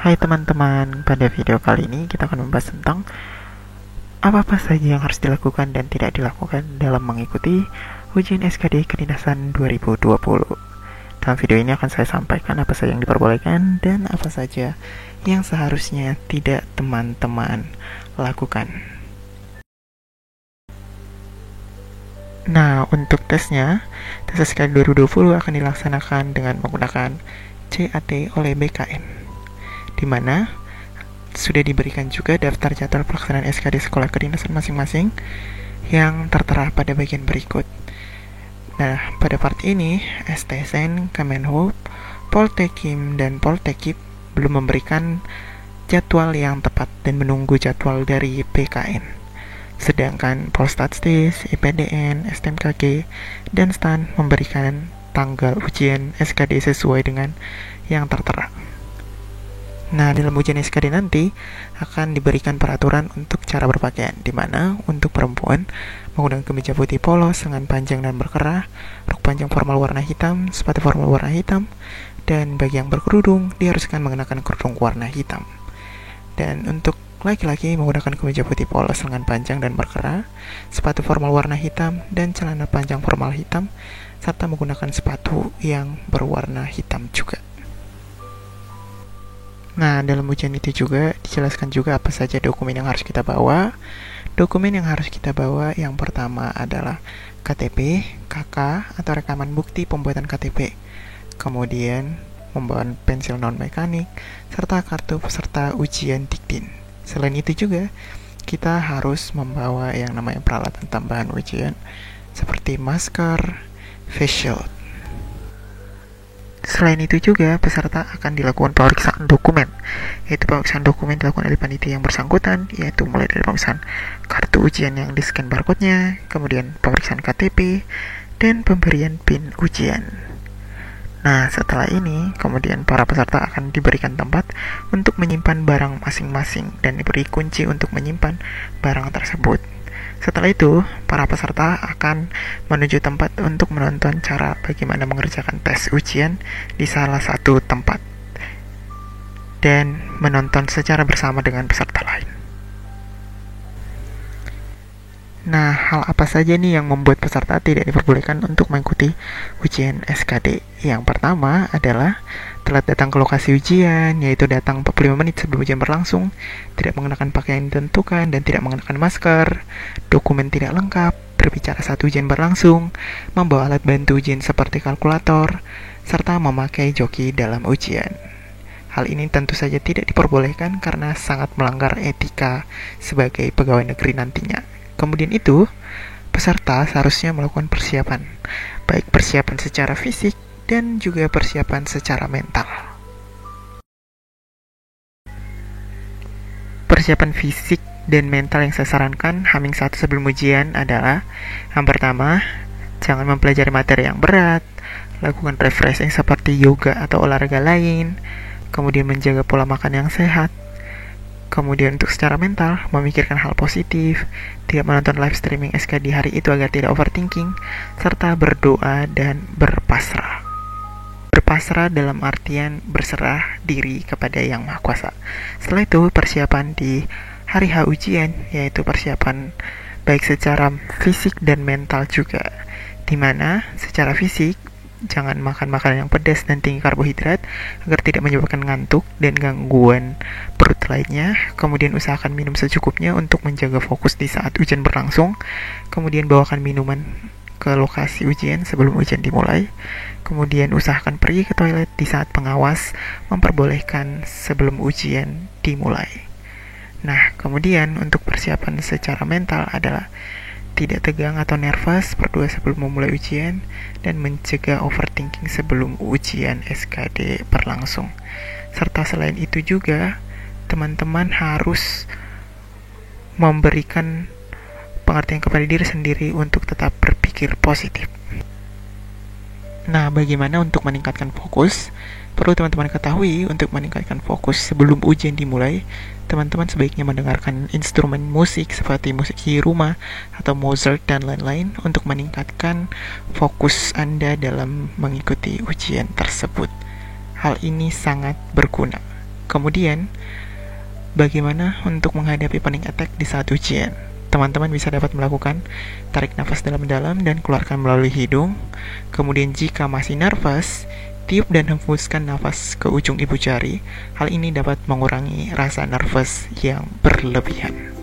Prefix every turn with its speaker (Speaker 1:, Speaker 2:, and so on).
Speaker 1: Hai teman-teman, pada video kali ini kita akan membahas tentang apa-apa saja yang harus dilakukan dan tidak dilakukan dalam mengikuti ujian SKD Kedinasan 2020. Dalam video ini akan saya sampaikan apa saja yang diperbolehkan dan apa saja yang seharusnya tidak teman-teman lakukan. Nah, untuk tesnya, tes SKD 2020 akan dilaksanakan dengan menggunakan CAT oleh BKN, di mana sudah diberikan juga daftar jadwal pelaksanaan SKD sekolah kedinasan masing-masing yang tertera pada bagian berikut. Nah, pada part ini, STSN, Kemenhub, Poltekim, dan Poltekip belum memberikan jadwal yang tepat dan menunggu jadwal dari BKN. Sedangkan Polstatstis, IPDN, STMKG, dan STAN memberikan tanggal ujian SKD sesuai dengan yang tertera. Nah, dalam ujian SKD nanti akan diberikan peraturan untuk cara berpakaian, di mana untuk perempuan menggunakan kemeja putih polos, lengan panjang dan berkerah, rok panjang formal warna hitam, sepatu formal warna hitam, dan bagi yang berkerudung diharuskan mengenakan kerudung warna hitam. Dan untuk laki-laki menggunakan kemeja putih polos, lengan panjang dan berkerah, sepatu formal warna hitam, dan celana panjang formal hitam, serta menggunakan sepatu yang berwarna hitam juga. Nah, dalam ujian itu juga dijelaskan juga apa saja dokumen yang harus kita bawa. Dokumen yang harus kita bawa yang pertama adalah KTP, KK, atau rekaman bukti pembuatan KTP. Kemudian, membawa pensil non-mekanik, serta kartu peserta ujian Diktin. Selain itu juga, kita harus membawa yang namanya peralatan tambahan ujian, seperti masker, face shield. Selain itu juga, peserta akan dilakukan pemeriksaan dokumen, yaitu pemeriksaan dokumen dilakukan oleh panitia yang bersangkutan, yaitu mulai dari pemeriksaan kartu ujian yang di-scan barcode-nya, kemudian pemeriksaan KTP, dan pemberian PIN ujian. Nah, setelah ini, kemudian para peserta akan diberikan tempat untuk menyimpan barang masing-masing dan diberi kunci untuk menyimpan barang tersebut. Setelah itu, para peserta akan menuju tempat untuk menonton cara bagaimana mengerjakan tes ujian di salah satu tempat dan menonton secara bersama dengan peserta lain. Nah, hal apa saja nih yang membuat peserta tidak diperbolehkan untuk mengikuti ujian SKD? Yang pertama adalah telat datang ke lokasi ujian, yaitu datang 45 menit sebelum ujian berlangsung, tidak mengenakan pakaian yang ditentukan dan tidak mengenakan masker, dokumen tidak lengkap, berbicara saat ujian berlangsung, membawa alat bantu ujian seperti kalkulator, serta memakai joki dalam ujian. Hal ini tentu saja tidak diperbolehkan karena sangat melanggar etika sebagai pegawai negeri nantinya. Kemudian itu, peserta seharusnya melakukan persiapan, baik persiapan secara fisik dan juga persiapan secara mental. Persiapan fisik dan mental yang saya sarankan H-1 sebelum ujian adalah: yang pertama, jangan mempelajari materi yang berat, lakukan refreshing seperti yoga atau olahraga lain, kemudian menjaga pola makan yang sehat. Kemudian untuk secara mental, memikirkan hal positif, tidak menonton live streaming SKD hari itu agar tidak overthinking, serta berdoa dan berpasrah. Berpasrah dalam artian berserah diri kepada Yang Maha Kuasa. Setelah itu, persiapan di hari H ujian, yaitu persiapan baik secara fisik dan mental juga, di mana secara fisik, jangan makan makanan yang pedas dan tinggi karbohidrat agar tidak menyebabkan ngantuk dan gangguan perut lainnya. Kemudian usahakan minum secukupnya untuk menjaga fokus di saat ujian berlangsung. Kemudian bawakan minuman ke lokasi ujian sebelum ujian dimulai. Kemudian usahakan pergi ke toilet di saat pengawas memperbolehkan sebelum ujian dimulai. Nah, kemudian untuk persiapan secara mental adalah tidak tegang atau nervous berdua sebelum memulai ujian, dan mencegah overthinking sebelum ujian SKD berlangsung. Serta selain itu juga, teman-teman harus memberikan pengertian kepada diri sendiri untuk tetap berpikir positif. Nah, bagaimana untuk meningkatkan fokus? Perlu teman-teman ketahui, untuk meningkatkan fokus sebelum ujian dimulai, teman-teman sebaiknya mendengarkan instrumen musik seperti musik di rumah atau Mozart dan lain-lain untuk meningkatkan fokus Anda dalam mengikuti ujian tersebut. Hal ini sangat berguna. Kemudian, bagaimana untuk menghadapi panic attack di saat ujian? Teman-teman bisa dapat melakukan tarik nafas dalam-dalam dan keluarkan melalui hidung. Kemudian jika masih nervous, tiup dan hembuskan nafas ke ujung ibu jari. Hal ini dapat mengurangi rasa nervous yang berlebihan.